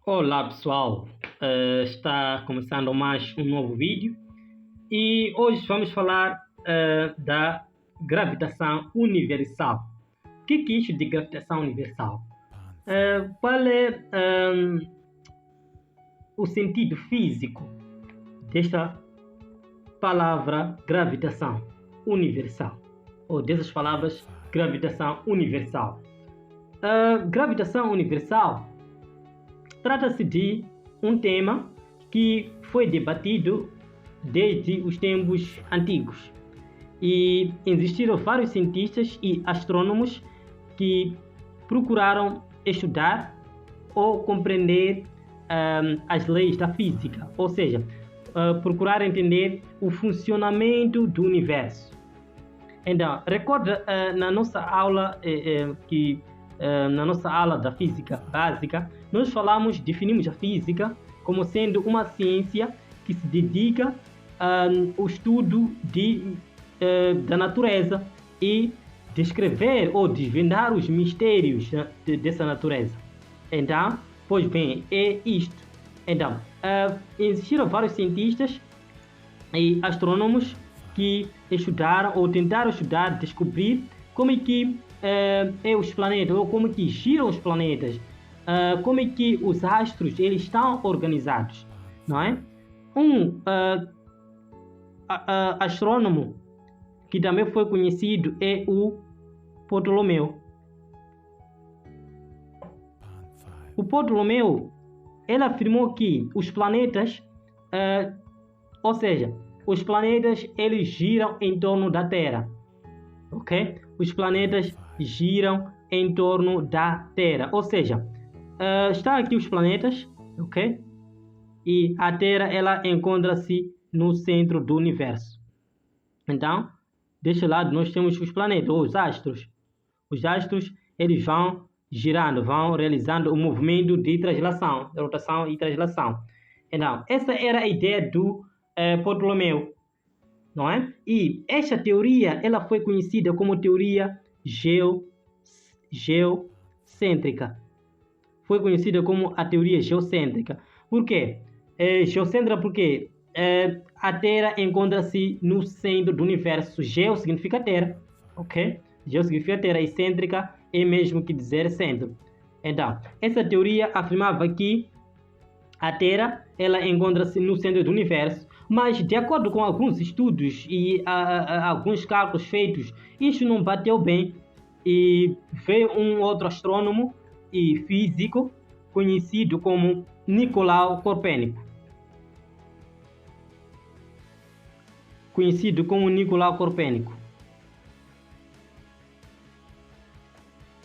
Olá pessoal, está começando mais um novo vídeo e hoje vamos falar da gravitação universal. O que é isso de gravitação universal? Qual é o sentido físico desta palavra gravitação universal, ou dessas palavras gravitação universal? Gravitação universal trata-se de um tema que foi debatido desde os tempos antigos e existiram vários cientistas e astrônomos que procuraram estudar ou compreender as leis da física, ou seja, procurar entender o funcionamento do universo. Então, recorda na nossa aula na nossa aula da física básica, nós definimos a física como sendo uma ciência que se dedica ao estudo da natureza e descrever ou desvendar os mistérios dessa natureza. Então, pois bem, é isto. Então, existiram vários cientistas e astrônomos que estudaram ou tentaram estudar, descobrir como é que os planetas, ou como que giram os planetas, como é que os astros eles estão organizados, não é? Astrônomo que também foi conhecido é o Ptolomeu. O Ptolomeu, ele afirmou que os planetas, ou seja, os planetas eles giram em torno da Terra, ok? Os planetas giram em torno da Terra, ou seja, está aqui os planetas, ok? E a Terra ela encontra-se no centro do universo. Então, deste lado nós temos os planetas, ou os astros. Os astros eles vão girando, vão realizando o movimento de translação, de rotação e translação. Então, essa era a ideia do Ptolomeu, não é? E esta teoria ela foi conhecida como teoria geocêntrica. Foi conhecida como a teoria geocêntrica. Por quê? Geocêntrica porque a Terra encontra-se no centro do universo. Geo significa Terra, ok? Geo significa Terra e cêntrica é mesmo que dizer centro. Então, essa teoria afirmava que a Terra ela encontra-se no centro do universo, mas de acordo com alguns estudos e alguns cálculos feitos, isso não bateu bem e veio um outro astrônomo e físico conhecido como Nicolau Copérnico.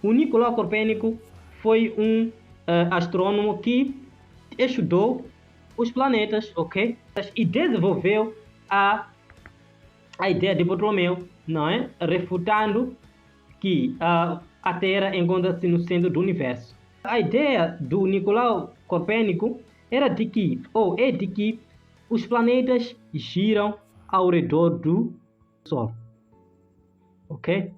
O Nicolau Copérnico foi um astrônomo que estudou os planetas, ok? E desenvolveu a ideia de Ptolomeu, não é? Refutando que a Terra encontra-se no centro do universo. A ideia do Nicolau Copérnico era de que os planetas giram ao redor do Sol, ok?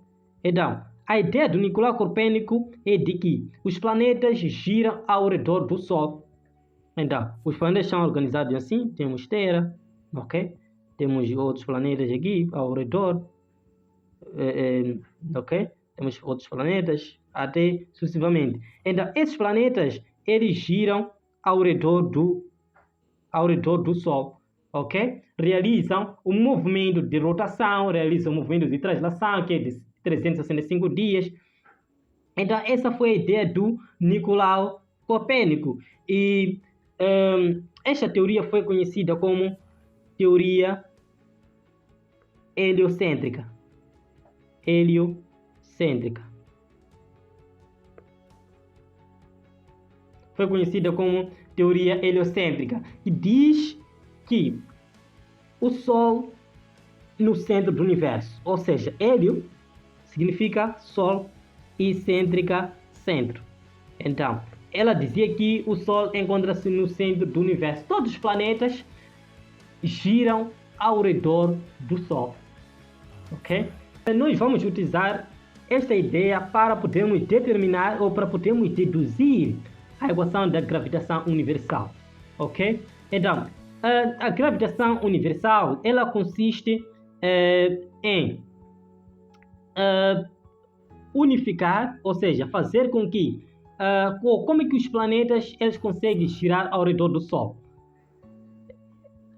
Então, a ideia do Nicolau Copérnico é de que os planetas giram ao redor do Sol. Então, os planetas são organizados assim, temos Terra, ok? Temos outros planetas aqui ao redor, ok? Temos outros planetas, até sucessivamente. Então, esses planetas, eles giram ao redor do Sol, ok? Realizam um movimento de rotação, realizam um movimento de translação, que é de 365 dias. Então, essa foi a ideia do Nicolau Copérnico. E esta teoria foi conhecida como teoria heliocêntrica. Foi conhecida como teoria heliocêntrica, que diz que o Sol no centro do universo, ou seja, hélio significa Sol e cêntrica, centro. Então, ela dizia que o Sol encontra-se no centro do universo. Todos os planetas giram ao redor do Sol, ok? Nós vamos utilizar esta ideia para podermos determinar ou para podermos deduzir a equação da gravitação universal, ok? Então, a gravitação universal, ela consiste em unificar, ou seja, fazer com que como é que os planetas eles conseguem girar ao redor do Sol,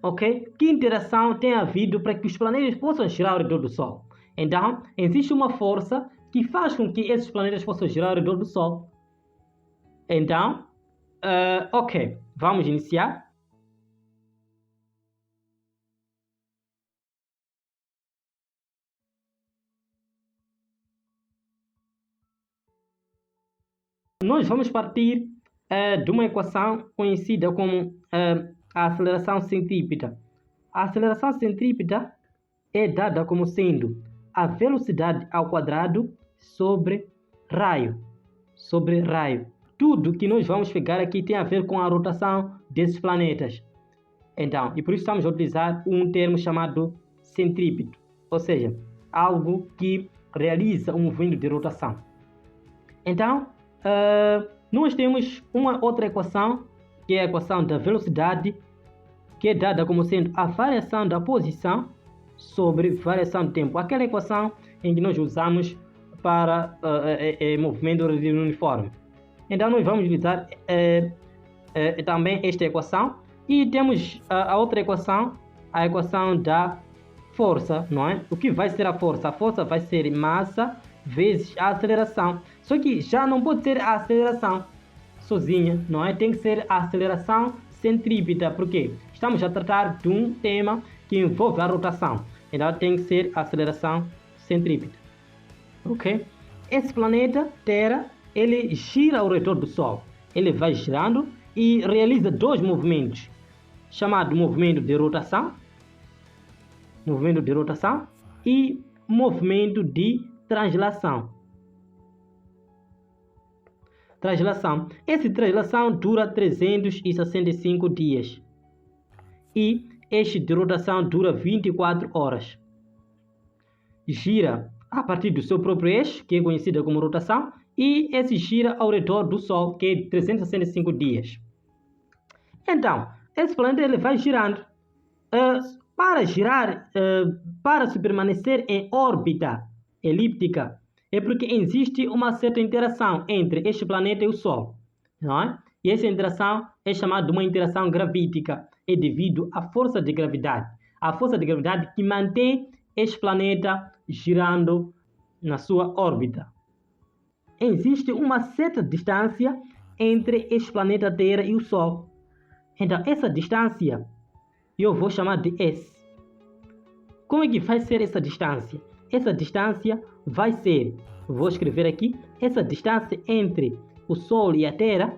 ok? Que interação tem havido para que os planetas possam girar ao redor do Sol? Então, existe uma força que faz com que esses planetas possam girar ao redor do Sol. Então, ok, vamos iniciar. Nós vamos partir de uma equação conhecida como a aceleração centrípeta. A aceleração centrípeta é dada como sendo a velocidade ao quadrado sobre raio. Tudo que nós vamos pegar aqui tem a ver com a rotação desses planetas. Então, e por isso estamos a utilizar um termo chamado centrípeto, ou seja, algo que realiza um movimento de rotação. Então, nós temos uma outra equação, que é a equação da velocidade, que é dada como sendo a variação da posição sobre variação do tempo. Aquela equação em que nós usamos para movimento uniforme. Então, nós vamos utilizar também esta equação. E temos a outra equação, a equação da força, não é? O que vai ser a força? A força vai ser massa vezes a aceleração. Só que já não pode ser a aceleração sozinha, não é? Tem que ser a aceleração centrípeta, porque estamos a tratar de um tema que envolve a rotação. Então tem que ser a aceleração centrípeta, ok? Esse planeta Terra, ele gira ao redor do Sol. Ele vai girando e realiza dois movimentos, chamado movimento de rotação e movimento de translação. Essa translação dura 365 dias e este de rotação dura 24 horas. Gira a partir do seu próprio eixo, que é conhecida como rotação, e esse gira ao redor do Sol, que é 365 dias. Então, esse planeta ele vai girando. Para se permanecer em órbita elíptica, é porque existe uma certa interação entre este planeta e o Sol, não é? E essa interação é chamada de uma interação gravítica, é devido à força de gravidade. A força de gravidade que mantém este planeta girando na sua órbita. Existe uma certa distância entre este planeta Terra e o Sol. Então, essa distância eu vou chamar de S. Como é que vai ser essa distância? Essa distância vai ser, vou escrever aqui, essa distância entre o Sol e a Terra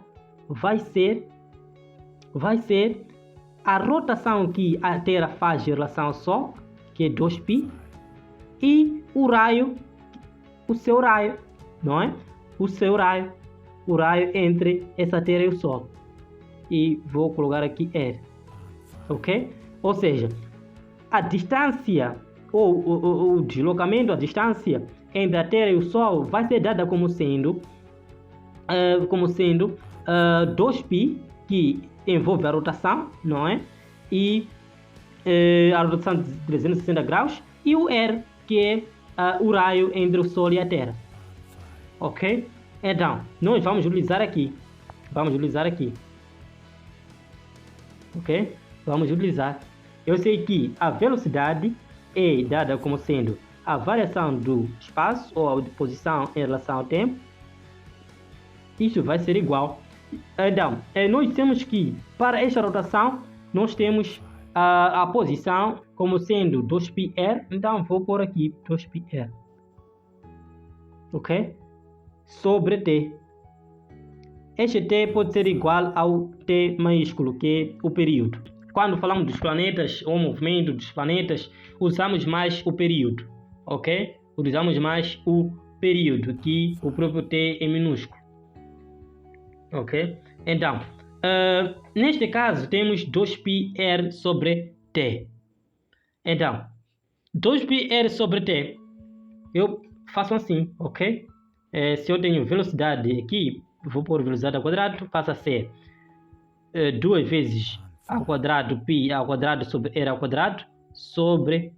vai ser a rotação que a Terra faz em relação ao Sol, que é 2π, e o seu raio, não é? O raio entre essa Terra e o Sol. E vou colocar aqui R, ok? Ou seja, a distância ou o deslocamento, a distância entre a Terra e o Sol vai ser dada como sendo 2π, que envolve a rotação, não é? E a rotação de 360 graus, e o R, que é o raio entre o Sol e a Terra, ok? Então, nós vamos utilizar aqui, ok? Vamos utilizar. Eu sei que a velocidade é dada como sendo a variação do espaço ou a posição em relação ao tempo. Isso vai ser igual. Então, nós temos que, para esta rotação, nós temos a posição como sendo 2πr. Então, vou pôr aqui 2πr, ok? Sobre t. Este t pode ser igual ao t maiúsculo, que é o período. Quando falamos dos planetas ou movimento dos planetas, usamos mais o período, ok? Usamos mais o período, que o próprio t é minúsculo, ok? Então, neste caso temos 2πr sobre t. Então, 2πr sobre t, eu faço assim, ok? Se eu tenho velocidade aqui, vou pôr velocidade ao quadrado, passa a ser 2 vezes ao quadrado π ao quadrado sobre r ao quadrado sobre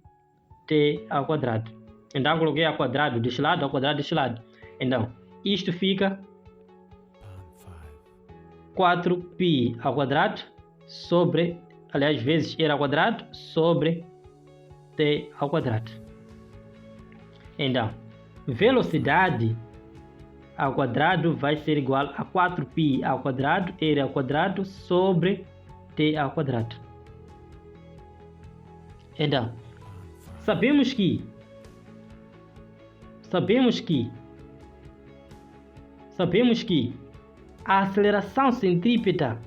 t ao quadrado. Então coloquei ao quadrado deste lado, ao quadrado deste lado. Então isto fica 4π ao quadrado sobre, aliás, vezes r ao quadrado sobre t ao quadrado. Então, velocidade ao quadrado vai ser igual a 4π ao quadrado, r ao quadrado sobre t ao quadrado. Então, sabemos que a aceleração centrípeta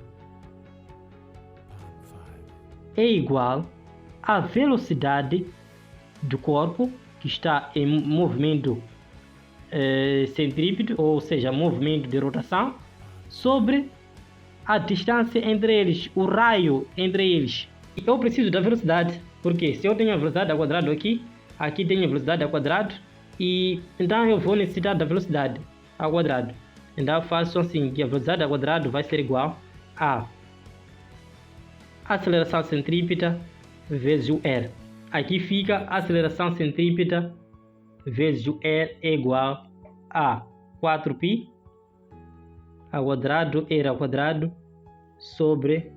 é igual à velocidade do corpo que está em movimento centrípeto, ou seja, movimento de rotação, sobre a distância entre eles, o raio entre eles. Eu preciso da velocidade, porque se eu tenho a velocidade ao quadrado aqui tenho a velocidade ao quadrado, e então eu vou necessitar da velocidade ao quadrado. Então eu faço assim, que a velocidade ao quadrado vai ser igual a aceleração centrípeta vezes o r. Aqui fica a aceleração centrípeta vezes o r é igual a 4π ao quadrado, r ao quadrado, sobre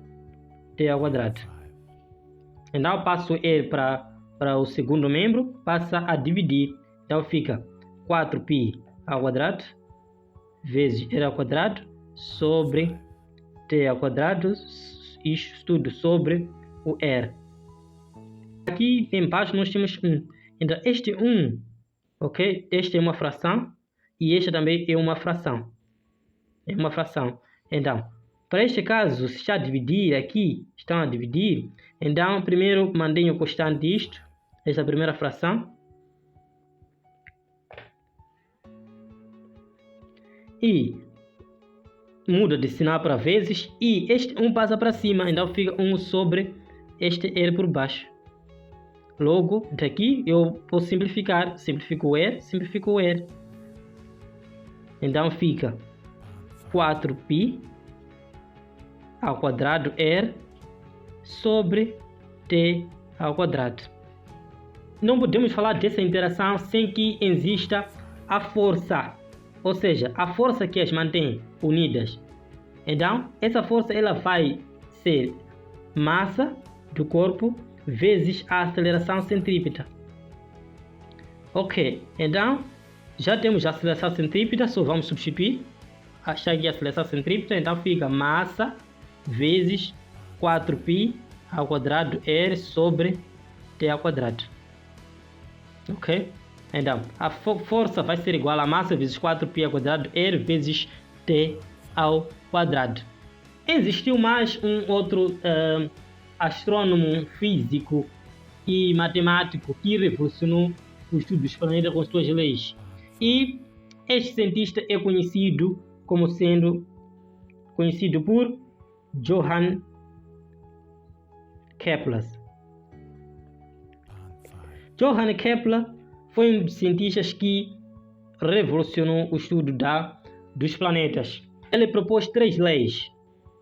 t ao quadrado. Então eu passo r para o segundo membro, passa a dividir. Então fica 4π ao quadrado vezes r ao quadrado sobre t ao quadrado, isto tudo sobre o r. Aqui embaixo nós temos 1. Então este 1, ok? Este é uma fração e este também é uma fração. É uma fração. Então, para este caso, se está a dividir aqui, estão a dividir, então primeiro mantenho constante isto, esta primeira fração. E muda de sinal para vezes, e este 1 passa para cima, então fica 1 sobre este r por baixo. Logo, daqui eu posso simplificar, simplifico o r. Então fica 4π ao quadrado r sobre t ao quadrado. Não podemos falar dessa interação sem que exista a força, ou seja, a força que as mantém unidas. Então, essa força ela vai ser massa do corpo vezes a aceleração centrípeta. Ok, então já temos a aceleração centrípeta, só vamos substituir. Achar aqui a aceleração centrípeta, então fica massa vezes 4π ao quadrado r sobre t ao quadrado. Ok? Então, a força vai ser igual a massa vezes 4π ao quadrado r vezes t ao quadrado. Existiu mais um outro astrônomo, físico e matemático que revolucionou o estudo dos planetas com suas leis. E este cientista é conhecido por Johann Kepler. Johann Kepler foi um dos cientistas que revolucionou o estudo dos planetas. Ele propôs 3 leis,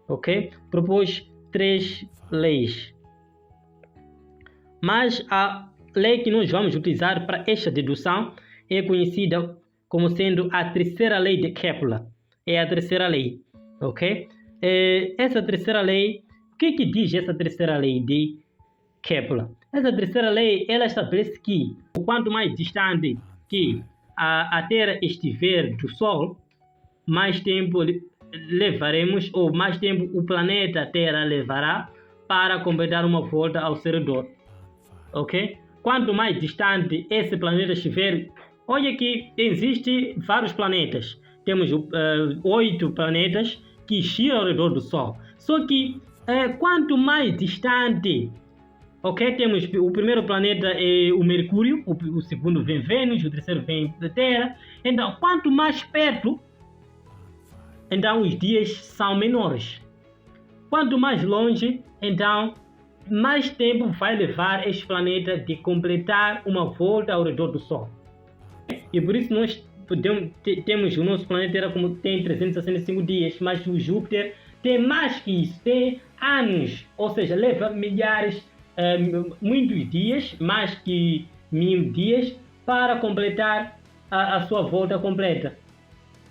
ok? Propôs 3 leis. Mas a lei que nós vamos utilizar para esta dedução é conhecida como sendo a terceira lei de Kepler. É a terceira lei, ok? Essa terceira lei, o que diz essa terceira lei de Kepler? Essa terceira lei, ela estabelece que quanto mais distante que a Terra estiver do Sol, mais tempo levaremos, ou mais tempo o planeta Terra levará para completar uma volta ao seu redor, ok? Quanto mais distante esse planeta estiver, olha que existem vários planetas. Temos 8 planetas que giram ao redor do Sol. Só que quanto mais distante, ok? Temos o primeiro planeta é o Mercúrio, o segundo vem Vênus, o terceiro vem a Terra. Então, quanto mais perto, então os dias são menores. Quanto mais longe, então mais tempo vai levar este planeta de completar uma volta ao redor do Sol. E por isso nós temos o nosso planeta Terra como tem 365 dias, mas o Júpiter tem mais que isso, tem anos, ou seja, leva milhares, muitos dias, mais que 1000 dias, para completar a sua volta completa,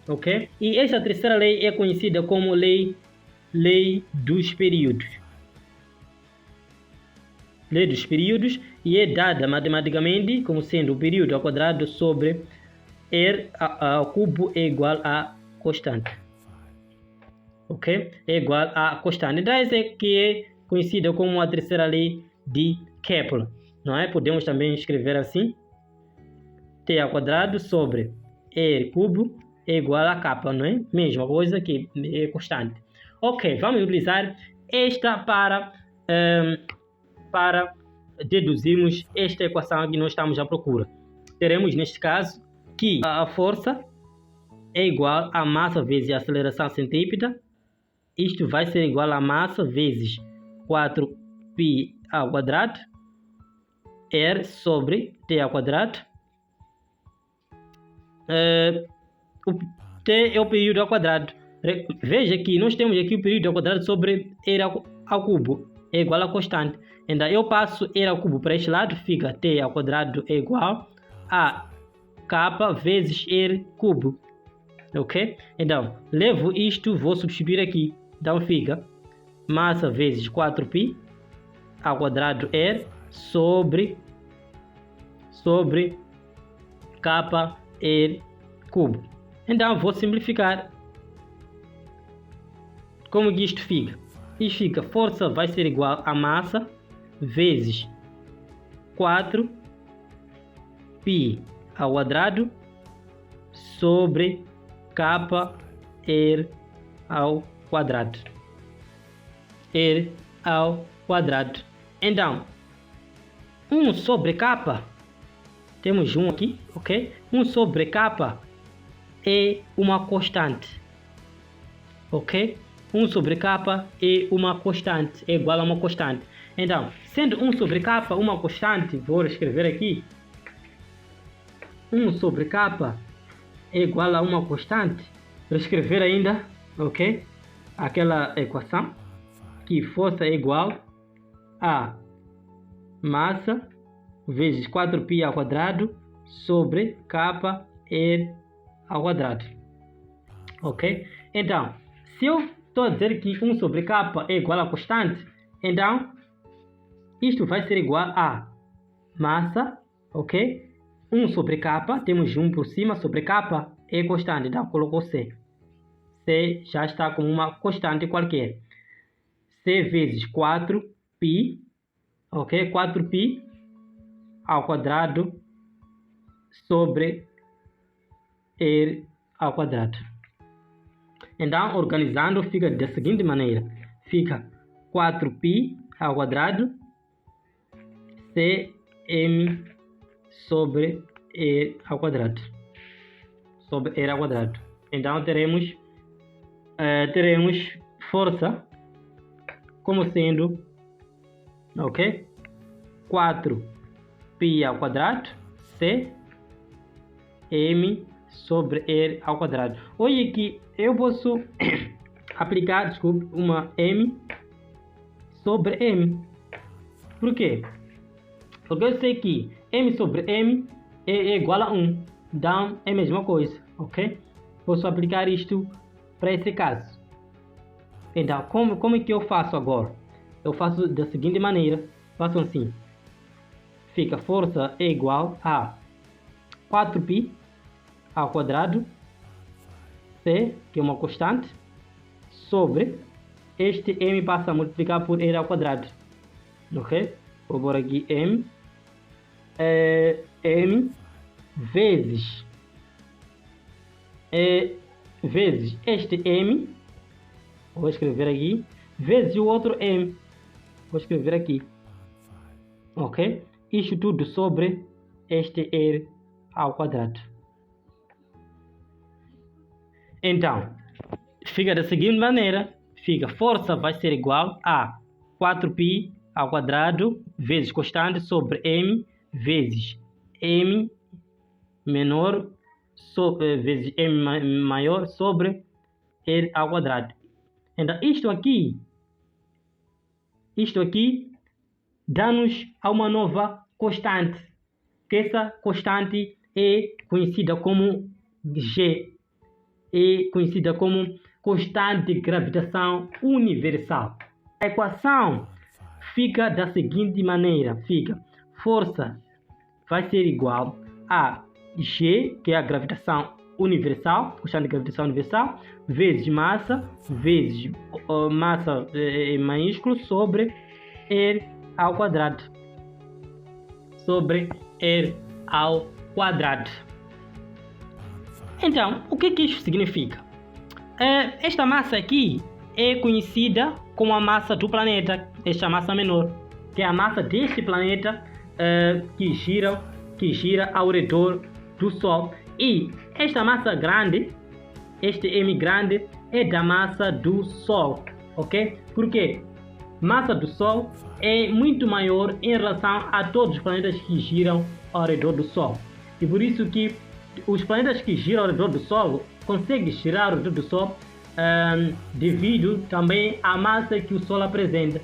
ok? E esta terceira lei é conhecida como lei dos períodos. Lei dos períodos, e é dada matematicamente como sendo o período ao quadrado sobre R ao cubo é igual a constante. Ok? É igual a constante. Então essa é que é conhecida como a terceira lei de Kepler. Não é? Podemos também escrever assim: T ao quadrado sobre R cubo é igual a K, não é? Mesma coisa que é constante. Ok, vamos utilizar esta para deduzirmos esta equação que nós estamos à procura. Teremos neste caso que a força é igual a massa vezes a aceleração centrípeta. Isto vai ser igual a massa vezes 4π ao quadrado R sobre T ao quadrado. O T é o período ao quadrado. Veja que nós temos aqui o período ao quadrado sobre R ao cubo é igual a constante. Então eu passo R ao cubo para este lado, fica T ao quadrado é igual a K vezes R cubo. Ok? Então levo isto, vou substituir aqui. Então fica massa vezes 4π ao quadrado R sobre K R cubo. Então vou simplificar. Como que isto fica? Isto fica, força vai ser igual a massa vezes 4π ao quadrado sobre K R ao quadrado. R ao quadrado. Então, 1 sobre K, temos um aqui, ok? 1 sobre K é uma constante, ok? 1 sobre K é uma constante, é igual a uma constante. Então, sendo 1 sobre K uma constante, vou escrever aqui. 1 sobre K é igual a uma constante. Vou escrever ainda, ok? Aquela equação, que força é igual a massa vezes 4π ao quadrado sobre K R ao quadrado. Ok? Então, se eu estou a dizer que 1 sobre K é igual a constante, então isto vai ser igual a massa, ok? 1 sobre K, temos 1 por cima sobre K é constante, então colocou C. C já está como uma constante qualquer. C vezes 4π, ok? 4π ao quadrado sobre R ao quadrado. Então, organizando, fica da seguinte maneira. Fica 4π ao quadrado Cm sobre R ao quadrado. Sobre R ao quadrado. Então, teremos força como sendo, ok? 4π ao quadrado C M sobre R ao quadrado. Olha que eu posso aplicar, desculpe, uma M sobre M. Por quê? Porque eu sei que M sobre M é igual a 1. Então é a mesma coisa, ok? Posso aplicar isto para esse caso. Então, como é que eu faço agora? Eu faço da seguinte maneira. Faço assim. Fica força é igual a 4π ao quadrado C, que é uma constante, sobre este M passa a multiplicar por R ao quadrado. Ok? Vou pôr aqui M. M vezes este M. Vou escrever aqui. Vezes o outro M. Vou escrever aqui. Ok? Isto tudo sobre este R ao quadrado. Então, fica da seguinte maneira. Fica, força vai ser igual a 4π ao quadrado vezes constante sobre M vezes M menor vezes m maior sobre r ao quadrado. Então, isto aqui dá-nos a uma nova constante, que essa constante é conhecida como G, é conhecida como constante de gravitação universal. A equação fica da seguinte maneira, força vai ser igual a G, que é a gravitação universal, constante de gravitação universal, vezes massa maiúsculo sobre R ao quadrado. Sobre R ao quadrado. Então, o que isso significa? Esta massa aqui é conhecida como a massa do planeta, esta massa menor, que é a massa deste planeta que gira ao redor do Sol. E esta massa grande, este M grande, é da massa do Sol, ok? Porque massa do Sol é muito maior em relação a todos os planetas que giram ao redor do Sol. E por isso que os planetas que giram ao redor do Sol conseguem girar ao redor do Sol devido também à massa que o Sol apresenta,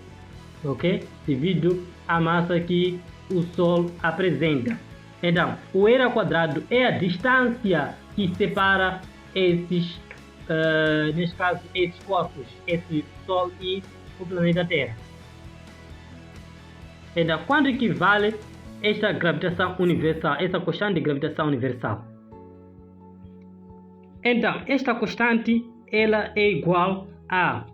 ok? Devido à massa que o Sol apresenta. Então, o r ao quadrado é a distância que separa esses, neste caso, esses corpos, esse Sol e o planeta Terra. Então, quanto equivale esta gravitação universal, essa constante de gravitação universal? Então, esta constante ela é igual a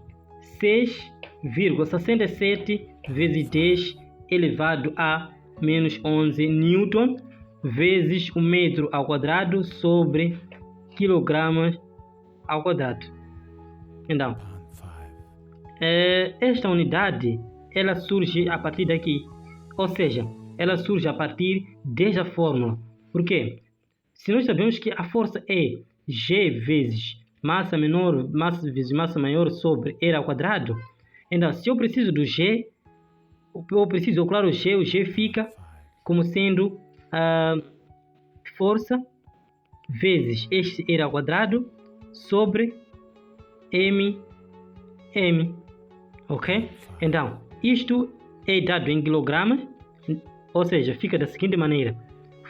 6,67 vezes 10 elevado a menos 11 Newton vezes o metro ao quadrado sobre quilogramas ao quadrado. Então, esta unidade ela surge a partir daqui, ou seja, ela surge a partir desta fórmula. Por quê? Se nós sabemos que a força é G vezes massa menor, vezes massa maior sobre R ao quadrado, então se eu preciso do G, eu preciso calcular o G fica como sendo força vezes este R ao quadrado sobre M, ok? Então, isto é dado em quilogramas, ou seja, fica da seguinte maneira: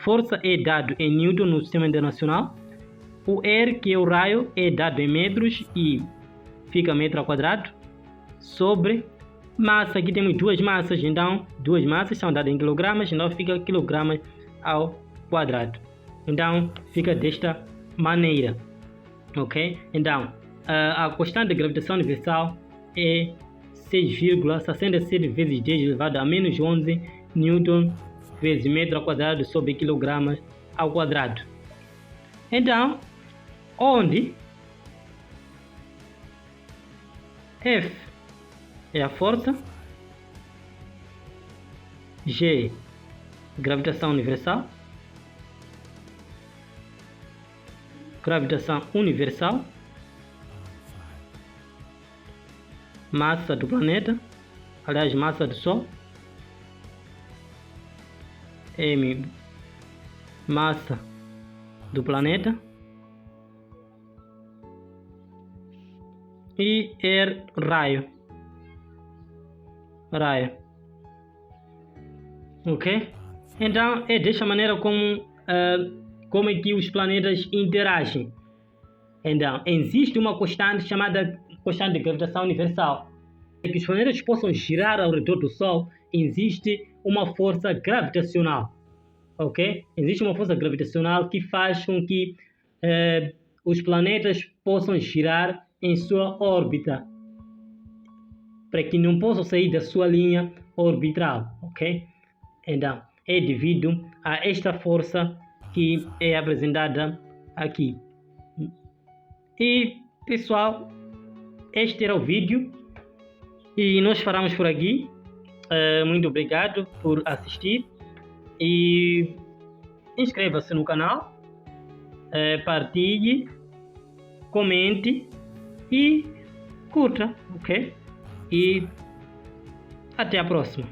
força é dado em Newton no sistema internacional, o R, que é o raio, é dado em metros e fica metro ao quadrado, sobre massa. Aqui temos duas massas, então duas massas são dadas em quilogramas, então fica quilogramas ao quadrado. Então fica desta maneira, ok? Então a constante de gravitação universal é 6,67 vezes 10 elevado a menos 11 Newton vezes metro ao quadrado sobre quilogramas ao quadrado. Então, onde F é a força, G, gravitação universal, massa do planeta, aliás, massa do Sol, M, massa do planeta, e R, raio, ok? Então é desta maneira como é que os planetas interagem. Então existe uma constante chamada constante de gravitação universal. Para que os planetas possam girar ao redor do Sol, existe uma força gravitacional, ok? Existe uma força gravitacional que faz com que os planetas possam girar em sua órbita, para que não possam sair da sua linha orbital, ok? Então, é devido a esta força que é apresentada aqui. E, pessoal, este era o vídeo e nós paramos por aqui. Muito obrigado por assistir e inscreva-se no canal, partilhe, comente e curta, ok? E até a próxima.